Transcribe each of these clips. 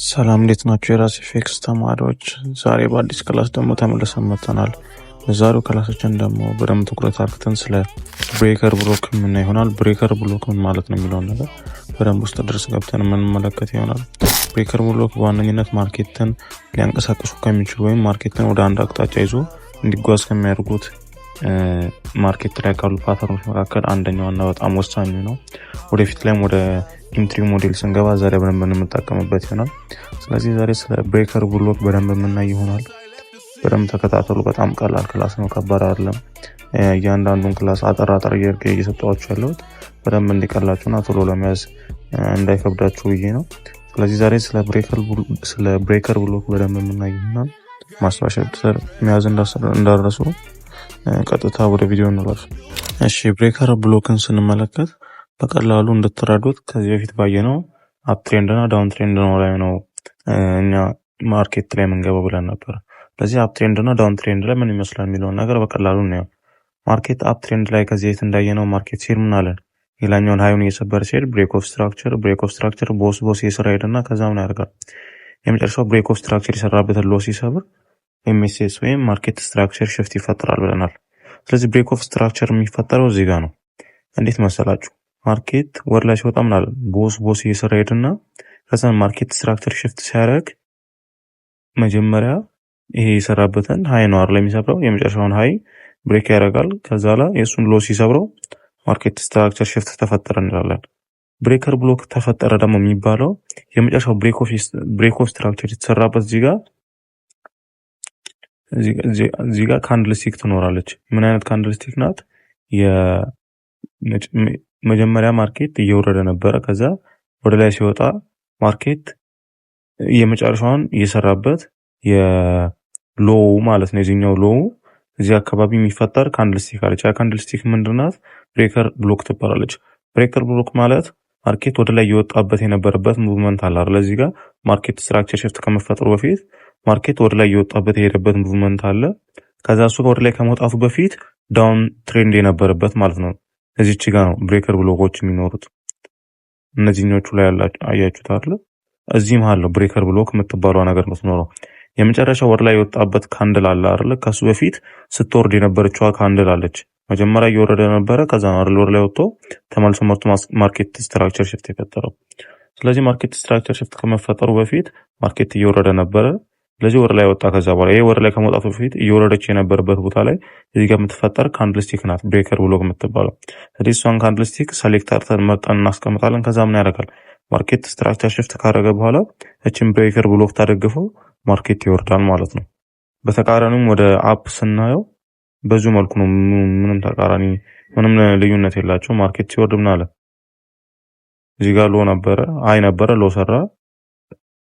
ሰላም እንዴት ናችሁ? የራስ ፊክስ ተማሪዎች ዛሬ በአዲስ ክላስ ደግሞ ተመልሰን መጥተናል። በዛሬው ክላሳችን ደግሞ በደንብ ትኩረት አድርገን ስለ ብሬከር ብሎክ ምን ይሆናል፣ ብሬከር ብሎክ ምን ማለት ነው የሚለውን ነገር በደንብ ውስጥ ድረስ ገብተን የምንመለከት ይሆናል። ብሬከር ብሎክ በዋነኝነት ማርኬትን ሊያንቀሳቅሱ ከሚችሉ ወይም ማርኬትን ወደ አንድ አቅጣጫ ይዞ እንዲጓዝ ከሚያደርጉት ማርኬት ላይ ካሉ ፓተርኖች መካከል አንደኛውና በጣም ወሳኙ ነው። ወደፊት ላይም ወደ ኢንትሪ ሞዴል ስንገባ ዛሬ በደንብ የምንጠቀምበት ይሆናል። ስለዚህ ዛሬ ስለ ብሬከር ብሎክ በደንብ የምናይ ይሆናል። በደንብ ተከታተሉ። በጣም ቀላል ክላስ ነው፣ ከባድ አይደለም። እያንዳንዱን ክላስ አጠር እየሰጠኋችሁ ያለሁት በደንብ እንዲቀላችሁና ቶሎ ለመያዝ እንዳይከብዳችሁ ብዬ ነው። ስለዚህ ዛሬ ስለ ብሬከር ብሎክ በደንብ የምናይ ይሆናል። ማስታወሻ መያዝ እንዳረሱ ቀጥታ ወደ ቪዲዮ እንላለን። እሺ፣ ብሬከር ብሎክን ስንመለከት በቀላሉ እንድትረዱት ከዚህ በፊት ባየነው አፕ ትሬንድ እና ዳውን ትሬንድ ነው እኛ ማርኬት ላይ የምንገባው ብለን ነበር። ስለዚህ አፕ ትሬንድ እና ዳውን ትሬንድ ላይ ምን ይመስላል የሚለውን ነገር በቀላሉ ነው። ማርኬት አፕ ትሬንድ ላይ ከዚህ በፊት እንዳየነው ማርኬት ሲር ምን አለን? ሌላኛውን ሃዩን እየሰበረ ሲሄድ ብሬክ ኦፍ ስትራክቸር ቦስ የስራ ሄድና ከዛ ምን ያደርጋል? የመጨረሻው ብሬክ ኦፍ ስትራክቸር የሰራበትን ሎ ሲሰብር ኤምኤስኤስ ወይም ማርኬት ስትራክቸር ሽፍት ይፈጠራል ብለናል። ስለዚህ ብሬክ ኦፍ ስትራክቸር የሚፈጠረው እዚህ ጋር ነው። እንዴት መሰላችሁ? ማርኬት ወር ላይ ሲወጣ ምን አለ? ቦስ እየሰራ ሄድና ከዛ ማርኬት ስትራክቸር ሽፍት ሲያደርግ መጀመሪያ ይሄ የሰራበትን ሃይ ነው አይደል የሚሰብረው፣ የመጨረሻውን ሃይ ብሬክ ያደርጋል። ከዛ ላይ የሱን ሎ ሲሰብረው ማርኬት ስትራክቸር ሽፍት ተፈጠረ እንላለን። ብሬከር ብሎክ ተፈጠረ ደግሞ የሚባለው የመጨረሻው ብሬክ ኦፍ ስትራክቸር የተሰራበት እዚህ ጋር ካንድልስቲክ ትኖራለች። ምን አይነት ካንድልስቲክ ናት? መጀመሪያ ማርኬት እየወረደ ነበረ። ከዛ ወደ ላይ ሲወጣ ማርኬት የመጨረሻውን እየሰራበት የሎው ማለት ነው። የዚህኛው ሎው እዚህ አካባቢ የሚፈጠር ካንድልስቲክ አለች። ያ ካንድልስቲክ ምንድናት? ብሬከር ብሎክ ትባላለች። ብሬከር ብሎክ ማለት ማርኬት ወደ ላይ እየወጣበት የነበረበት ሙቭመንት አለ አይደል? እዚህ ጋር ማርኬት ስትራክቸር ሽፍት ከመፈጠሩ በፊት ማርኬት ወደ ላይ እየወጣበት የሄደበት ሙቭመንት አለ። ከዛ እሱ ወደ ላይ ከመውጣቱ በፊት ዳውን ትሬንድ የነበረበት ማለት ነው። እዚች ጋር ነው ብሬከር ብሎኮች የሚኖሩት። እነዚህኞቹ ላይ አያችሁት አይደል? እዚህ መሃል ነው ብሬከር ብሎክ የምትባለው ነገር የምትኖረው። የመጨረሻው ወደ ላይ የወጣበት ካንድል አለ አይደል? ከሱ በፊት ስትወርድ የነበረችዋ ካንድል አለች። መጀመሪያ እየወረደ ነበረ። ከዛ ነው አይደል ወደ ላይ ወጥቶ ተመልሶ መጥቶ ማርኬት ስትራክቸር ሽፍት የፈጠረው። ስለዚህ ማርኬት ስትራክቸር ሽፍት ከመፈጠሩ በፊት ማርኬት እየወረደ ነበረ። ስለዚህ ወደ ላይ ወጣ። ከዛ በኋላ ይሄ ወደ ላይ ከመውጣቱ በፊት እየወረደች የነበረበት ቦታ ላይ እዚህ ጋር የምትፈጠር ካንድልስቲክ ናት ብሬከር ብሎክ የምትባለው። ስለዚህ እሷን ካንድልስቲክ ሰሌክት አድርገን መርጠን እናስቀምጣለን። ከዛ ምን ያደርጋል? ማርኬት ስትራክቸር ሽፍት ካደረገ በኋላ እቺን ብሬከር ብሎክ ታደግፈው ማርኬት ይወርዳል ማለት ነው። በተቃራኒም ወደ አፕ ስናየው በዚሁ መልኩ ነው። ምንም ተቃራኒ ምንም ልዩነት የላቸው። ማርኬት ሲወርድ ምን አለ? እዚህ ጋር ሎ ነበረ፣ ሃይ ነበረ፣ ሎ ሰራ፣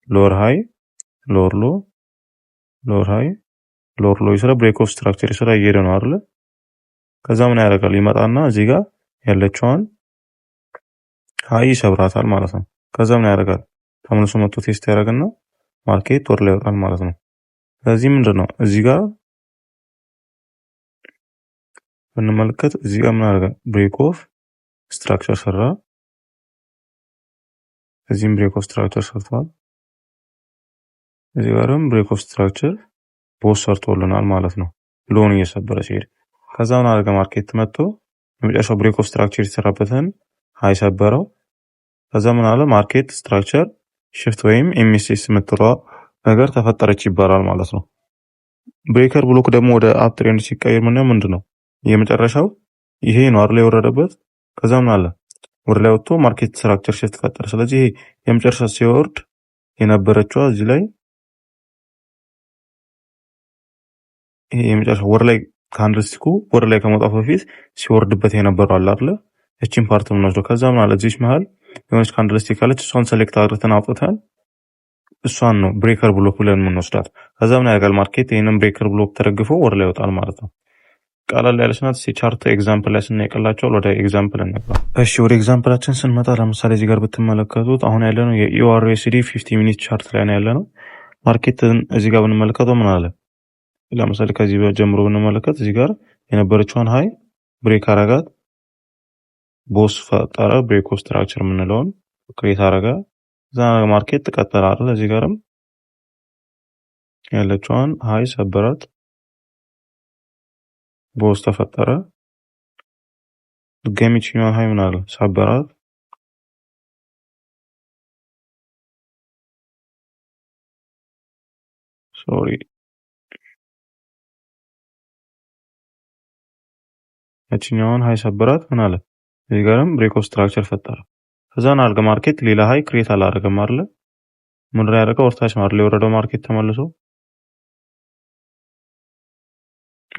ሎወር ሃይ፣ ሎወር ሎ፣ ሎወር ሃይ፣ ሎወር ሎ ይሰራ፣ ብሬክ ኦፍ ስትራክቸር ይሰራ፣ እየሄደ ነው አይደል? ከዛ ምን ያደርጋል? ይመጣና እዚህ ጋር ያለችዋን ሃይ ይሰብራታል ማለት ነው። ከዛ ምን ያደርጋል? ተመልሶ መጥቶ ቴስት ያደርግና ማርኬት ወር ላይ ይወጣል ማለት ነው። ስለዚህ ምንድነው እዚህ ጋር ብንመለከት እዚህ ጋር ምን ያደርጋል? ብሬክ ኦፍ ስትራክቸር ሰራ፣ እዚህም ብሬክ ኦፍ ስትራክቸር ሰርቷል። እዚህ ጋርም ብሬክ ኦፍ ስትራክቸር ቦስ ሰርቶልናል ማለት ነው፣ ሎን እየሰበረ ሲሄድ። ከዛ ምን አደረገ? ማርኬት መጥቶ የመጨረሻው ብሬክ ኦፍ ስትራክቸር የተሰራበትን ሃይ ሰበረው። ከዛ ምን አለ? ማርኬት ስትራክቸር ሽፍት ወይም ኤምኤስኤስ የምትለዋ ነገር ተፈጠረች ይባላል ማለት ነው። ብሬከር ብሎክ ደግሞ ወደ አፕ ትሬንድ ሲቀየር ምንድነው የመጨረሻው ይሄ ነው አይደል የወረደበት። ከዛ ምን አለ? ወደ ላይ ወጥቶ ማርኬት ስትራክቸር ሽፍት ፈጠረ። ስለዚህ ይሄ የመጨረሻ ሲወርድ የነበረችው እዚህ ላይ ይሄ የመጨረሻ ወደ ላይ ካንድልስቲኩ ወደ ላይ ከመውጣቱ በፊት ሲወርድበት የነበረው አለ አይደል? እቺን ፓርት ምን ወስዶ ከዛ ምን አለ? እዚች መሃል የሆነች ካንድልስቲክ አለች። እሷን ሴሌክት አድርገን አውጥተን እሷን ነው ብሬከር ብሎክ ብለን የምንወስዳት። ከዛ ምን ያደርጋል? ማርኬት ይሄንን ብሬከር ብሎክ ተደግፎ ወደ ላይ ይወጣል ማለት ነው። ቀላል ያለች ናት። ቻርት ኤግዛምፕል ላይ ስናይቀላቸዋል። ወደ ኤግዛምፕል እንግባ። እሺ፣ ወደ ኤግዛምፕላችን ስንመጣ ለምሳሌ እዚህ ጋር ብትመለከቱት አሁን ያለነው የዩአርኤስዲ 50 ሚኒት ቻርት ላይ ነው ያለነው። ማርኬትን እዚህ ጋር ብንመለከተው ምን አለ? ለምሳሌ ከዚህ ጀምሮ ብንመለከት እዚህ ጋር የነበረችውን ሃይ ብሬክ አረጋት፣ ቦስ ፈጠረ፣ ብሬክ ኦፍ ስትራክቸር የምንለውን ክሬት አረጋ። እዛ ማርኬት ቀጠለ አይደል? እዚህ ጋርም ያለችውን ሃይ ሰበራት፣ በውስጥ ተፈጠረ። ድጋሚ ቺኛውን ሃይ ምን አለ ሰበራት፣ ሶሪ እቺኛውን ሃይ ሰበራት ምን አለ እዚህ ጋርም ብሬክ ኦፍ ስትራክቸር ፈጠረ። ከዛን አልገ ማርኬት ሌላ ሃይ ክሬት አላደረገም አይደል? ምን ላይ ያደረገው ወርታች ማለት የወረደው ማርኬት ተመልሶ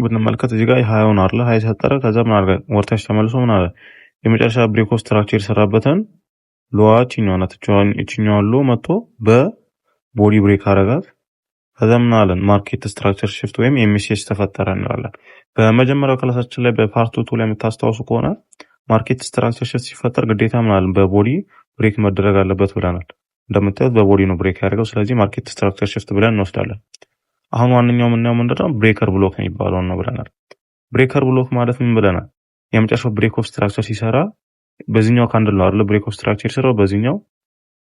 ብንመለከት እዚህ ጋር ሃይውን አይደል ሃይ ሰጠረ። ከዛ ምን አደረገ ወርታች ተመልሶ ምን አለ የመጨረሻ ብሬክ ኦፍ ስትራክቸር የሰራበትን ሎዋችኛው ናት እቺኛውን ሎ መጥቶ በቦዲ ብሬክ አረጋት። ከዛ ምን አለን ማርኬት ስትራክቸር ሽፍት ወይም ኤምሲኤስ ተፈጠረ እንላለን። በመጀመሪያው ክላሳችን ላይ በፓርት 2 ላይ የምታስታውሱ ከሆነ ማርኬት ስትራክቸር ሽፍት ሲፈጠር ግዴታ ምን አለን በቦዲ ብሬክ መደረግ አለበት ብለናል። እንደምታዩት በቦዲ ነው ብሬክ ያደርገው። ስለዚህ ማርኬት ስትራክቸር ሽፍት ብለን እንወስዳለን። አሁን ዋንኛው ምንኛው ምንድነው ብሬከር ብሎክ የሚባለው ነው ብለናል። ብሬከር ብሎክ ማለት ምን ብለናል? የመጨረሻው ብሬክ ኦፍ ስትራክቸር ሲሰራ በዚህኛው ካንድል ነው አይደል ብሬክ ኦፍ ስትራክቸር ሲሰራው በዚህኛው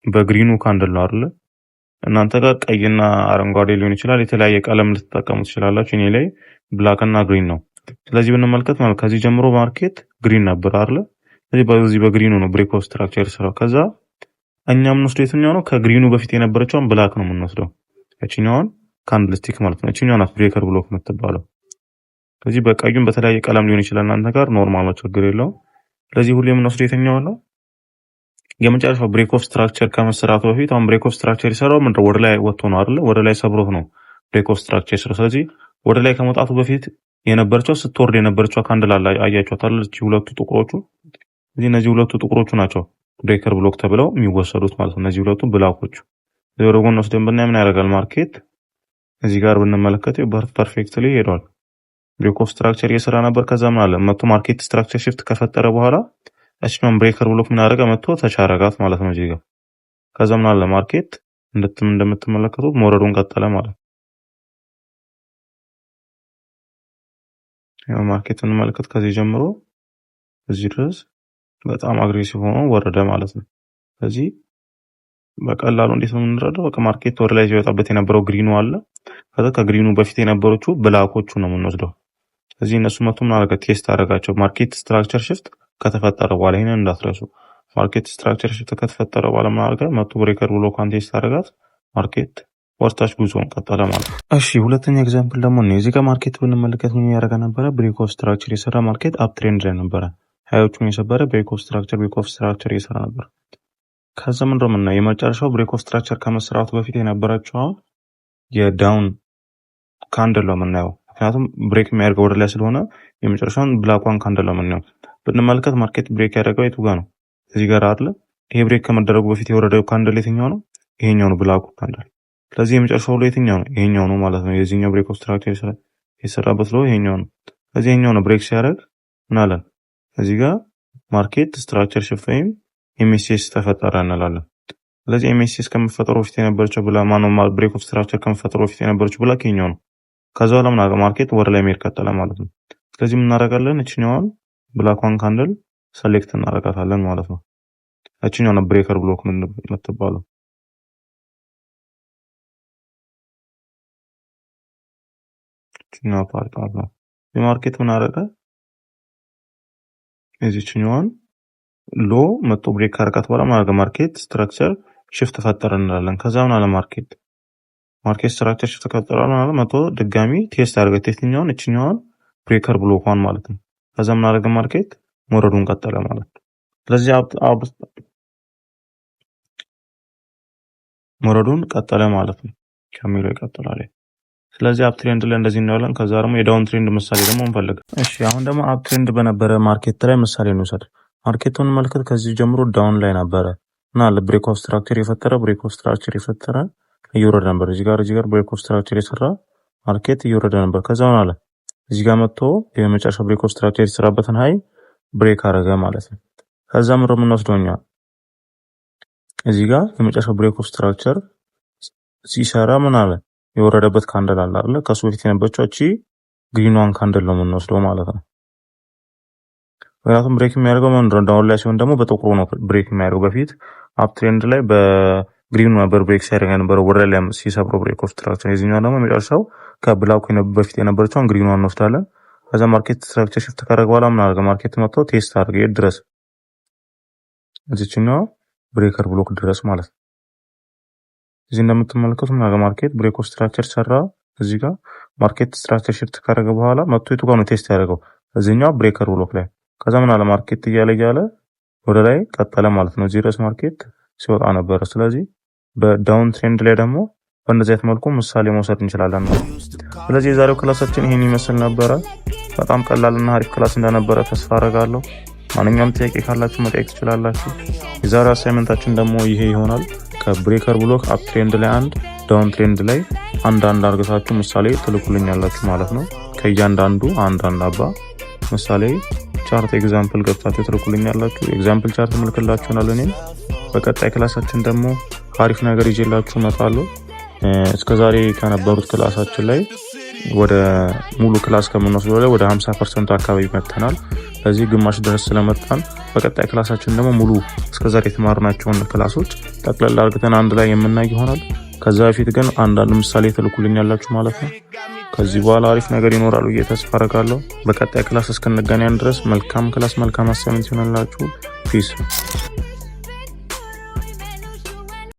በግሪኑ ካንድል ነው አይደል? እናንተ ጋር ቀይና አረንጓዴ ሊሆን ይችላል፣ የተለያየ ቀለም ልትጠቀሙ ትችላላችሁ። እኔ ላይ ብላክ እና ግሪን ነው። ስለዚህ ብንመለከት ማለት ከዚህ ጀምሮ ማርኬት ግሪን ነበር አይደል? ስለዚህ በዚህ በግሪኑ ነው ብሬክ ኦፍ ስትራክቸር ሲሰራው። ከዛ እኛ የምንወስደው የትኛው ነው? ከግሪኑ በፊት የነበረችውን ብላክ ነው የምንወስደው። እቺኛውን ካንድል ስቲክ ማለት ነው። እቺኛው ናት ብሬከር ብሎክ የምትባለው። ስለዚህ በቀዩም በተለያየ ቀለም ሊሆን ይችላል እናንተ ጋር ኖርማል ነው፣ ችግር የለውም። ስለዚህ ሁሌ የምንወስደው የትኛው ነው? የመጨረሻው ብሬክ ኦፍ ስትራክቸር ከመሰራቱ በፊት አሁን ብሬክ ኦፍ ስትራክቸር ይሰራው ምንድነው ወደ ላይ ወጥቶ ነው አይደል? ወደ ላይ ሰብሮት ነው ብሬክ ኦፍ ስትራክቸር ይሰራው። ስለዚህ ወደ ላይ ከመውጣቱ በፊት የነበረችው ስትወርድ የነበረችው ካንድል አለ አያችኋት አይደል? እቺ ሁለቱ ጥቁሮቹ እነዚህ ሁለቱ ጥቁሮቹ ናቸው ብሬከር ብሎክ ተብለው የሚወሰዱት ማለት ነው። እነዚህ ሁለቱ ብላኮቹ ወደ ጎን ወስደን ብናይ ምን ያደርጋል ማርኬት እዚህ ጋር ብንመለከተው ፐርፌክትሊ ሄዷል። ብሬክ ኦፍ ስትራክቸር እየሰራ ነበር። ከዛ ምን አለ መጥቶ ማርኬት ስትራክቸር ሽፍት ከፈጠረ በኋላ እቺን ብሬከር ብሎክ ምን አደረገ መጥቶ ተቻረጋት ማለት ነው እዚህ ጋር። ከዛ ምን አለ ማርኬት እንደምትመለከቱት መውረዱን ቀጠለ ማለት ነው። ያው ማርኬት እንመለከት ከዚህ ጀምሮ እዚህ ድረስ በጣም አግሬሲቭ ሆኖ ወረደ ማለት ነው። ስለዚህ በቀላሉ እንዴት ነው የምንረዳው? በቃ ማርኬት ወደ ላይ ሲወጣበት የነበረው ግሪኑ አለ። ከዛ ከግሪኑ በፊት የነበሩት ብላኮቹ ነው የምንወስደው። ስለዚህ እነሱ መጥቶ ምን አደረገ ቴስት አደረጋቸው ማርኬት ስትራክቸር ሽፍት ከተፈጠረ በኋላ ይሄንን እንዳትረሱ። ማርኬት ስትራክቸር ሽፍት ከተፈጠረ በኋላ ምን አደረገ መጥቶ ብሬከር ብሎኳን ቴስት አደረጋት። ማርኬት ወርታች ጉዞውን ቀጠለ ማለት ነው። እሺ ሁለተኛ ኤግዛምፕል ደግሞ ነው። እዚህ ጋር ማርኬት ብንመለከት ምን ያደረገ ነበረ? ብሬክ ኦፍ ስትራክቸር የሰራ ማርኬት አፕ ትሬንድ ላይ ነበረ። ሃዮቹን የሰበረ ብሬክ ኦፍ ስትራክቸር የሰራ ነበር። ከዛ ምንድነው የምናየው የመጨረሻው ብሬክ ኦፍ ስትራክቸር ከመሰራቱ በፊት የነበረችው የዳውን ካንድል ነው የምናየው። ምክንያቱም ብሬክ የሚያደርገው ወደ ላይ ስለሆነ የመጨረሻውን ብላኳን ካንድል ነው የምናየው። ብንመለከት ማርኬት ብሬክ ያደረገው የቱ ጋር ነው? እዚህ ጋር አይደል? ይሄ ብሬክ ከመደረጉ በፊት የወረደው ካንድል የትኛው ነው? ይሄኛው ነው ብላኩ ካንድል። ስለዚህ የመጨረሻው ላይ የትኛው ነው? ይሄኛው ነው ማለት ነው። የዚህኛው ብሬክ ኦፍ ስትራክቸር የሰራበት ነው ይሄኛው ነው። ስለዚህ ይሄኛው ነው ብሬክ ሲያደርግ ምን አለ እዚህ ጋር ማርኬት ስትራክቸር ሽፍት ወይም ኤምሲኤስ ተፈጠረ እንላለን። ስለዚህ ኤምሲኤስ ከመፈጠሩ በፊት የነበረችው ብላ ማነው ብሬክ ኦፍ ስትራክቸር ከመፈጠሩ በፊት የነበረችው ብላ ይሄኛው ነው። ከዛ በኋላ ምን አደረገ ማርኬት ወደ ላይ መሄድ ቀጠለ ማለት ነው። ስለዚህ ምን እናደርጋለን እቺኛውን ብላኳን ካንድል ሰሌክት እናደርጋታለን ማለት ነው። እቺኛው ነው ብሬከር ብሎክ የምትባለው። እቺኛው ፓርት አለ የማርኬት ምን አደረገ እዚህኛውን ሎ መጥቶ ብሬክ አርጋት በኋላ ማለት ማርኬት ስትራክቸር ሽፍት ፈጠረ እንላለን። ከዛ ምን አለ ማርኬት ስትራክቸር ሽፍት ፈጠረ ማለት መጥቶ ድጋሚ ቴስት አድርገት የትኛውን እቺኛውን ብሬከር ብሎኳን ማለት ነው። ከዛ ምን አደረገ ማርኬት መውረዱን ቀጠለ ማለት ነው። ስለዚህ መውረዱን ቀጠለ ማለት ነው ከሚለው ይቀጥላል። ስለዚህ አፕ ትሬንድ ላይ እንደዚህ እናያለን። ከዛ ደግሞ የዳውን ትሬንድ ምሳሌ ደግሞ እንፈልግ። እሺ አሁን ደግሞ አፕ ትሬንድ በነበረ ማርኬት ላይ ምሳሌ እንውሰድ። ማርኬቱን መልከት ከዚህ ጀምሮ ዳውን ላይ ነበረ እና ለብሬክ ኦፍ ስትራክቸር የፈጠረ እየወረደ ነበር። እዚህ ጋር ብሬክ ኦፍ ስትራክቸር የሰራ ማርኬት እየወረደ ነበር። ከዛ ምን አለ እዚህ ጋር መጥቶ የመጨረሻ ብሬክ ኦፍ ስትራክቸር የሰራበትን ሃይ ብሬክ አረገ ማለት ነው። ከዛ ምሮ የምንወስደውኛ እዚህ ጋር የመጨረሻ ብሬክ ኦፍ ስትራክቸር ሲሰራ ምን አለ የወረደበት ካንድል አለ አይደል? ከሱ በፊት የነበረችው እቺ ግሪኗን ካንድል ነው የምንወስደው ማለት ነው። ምክንያቱም ብሬክ የሚያደርገው ዳውን ላይ ሲሆን ደግሞ በጥቁሩ ነው ብሬክ የሚያደርገው። በፊት አፕ ትሬንድ ላይ ግሪኑ ነበር ብሬክ ሲያደርግ ነበር ወደ ላይ ሲሰብሮ ብሬክ ኦፍ ስትራክቸር። የዚህኛው ደግሞ መጨረሻው ከብላኩ በፊት የነበረችውን ግሪኑን እንወስዳለን። ከዛ ማርኬት ስትራክቸር ሽፍት ካደረገ በኋላ ምን አደረገ? ማርኬት መጥቶ ቴስት አድርገ የት ድረስ እዚህኛው ብሬከር ብሎክ ድረስ ማለት ነው። እዚህ እንደምትመለከቱት ምን አደረገ? ማርኬት ብሬክ ኦፍ ስትራክቸር ሰራ። እዚህ ጋር ማርኬት ስትራክቸር ሽፍት ካደረገ በኋላ መጥቶ የቱ ጋር ነው ቴስት ያደረገው? እዚህኛው ብሬከር ብሎክ ላይ። ከዛ ምን አለ? ማርኬት እያለ ወደ ላይ ቀጠለ ማለት ነው። እዚህ ድረስ ማርኬት ሲወጣ ነበር። ስለዚህ በዳውን ትሬንድ ላይ ደግሞ በእንደዚህ አይነት መልኩ ምሳሌ መውሰድ እንችላለን ነው። ስለዚህ የዛሬው ክላሳችን ይሄን ይመስል ነበረ። በጣም ቀላልና አሪፍ ክላስ እንደነበረ ተስፋ አደርጋለሁ። ማንኛውም ጥያቄ ካላችሁ መጠየቅ ትችላላችሁ። የዛሬው አሳይመንታችን ደግሞ ይሄ ይሆናል። ከብሬከር ብሎክ አፕ ትሬንድ ላይ አንድ፣ ዳውን ትሬንድ ላይ አንድ አድርጋችሁ ምሳሌ ትልኩልኛላችሁ ማለት ነው። ከእያንዳንዱ አንድ አባ ምሳሌ ቻርት ኤግዛምፕል ገብታችሁ ትልኩልኛላችሁ። ኤግዛምፕል ቻርት ምልክላችሁናል። እኔም በቀጣይ ክላሳችን ደግሞ አሪፍ ነገር ይዤላችሁ እመጣለሁ። እስከዛሬ ከነበሩት ክላሳችን ላይ ወደ ሙሉ ክላስ ከምንወስደው ላይ ወደ 50% አካባቢ መጥተናል። ስለዚህ ግማሽ ድረስ ስለመጣን በቀጣይ ክላሳችን ደግሞ ሙሉ እስከዛሬ የተማርናቸውን ክላሶች ጠቅላላ አድርገን አንድ ላይ የምናይ ይሆናል። ከዛ በፊት ግን አንዳንድ ምሳሌ ትልኩልኛላችሁ ማለት ነው። ከዚህ በኋላ አሪፍ ነገር ይኖራል ብዬ ተስፋ አደርጋለሁ። በቀጣይ ክላስ እስክንገናኝ ድረስ መልካም ክላስ፣ መልካም አሳይመንት ይሆንላችሁ። ፒስ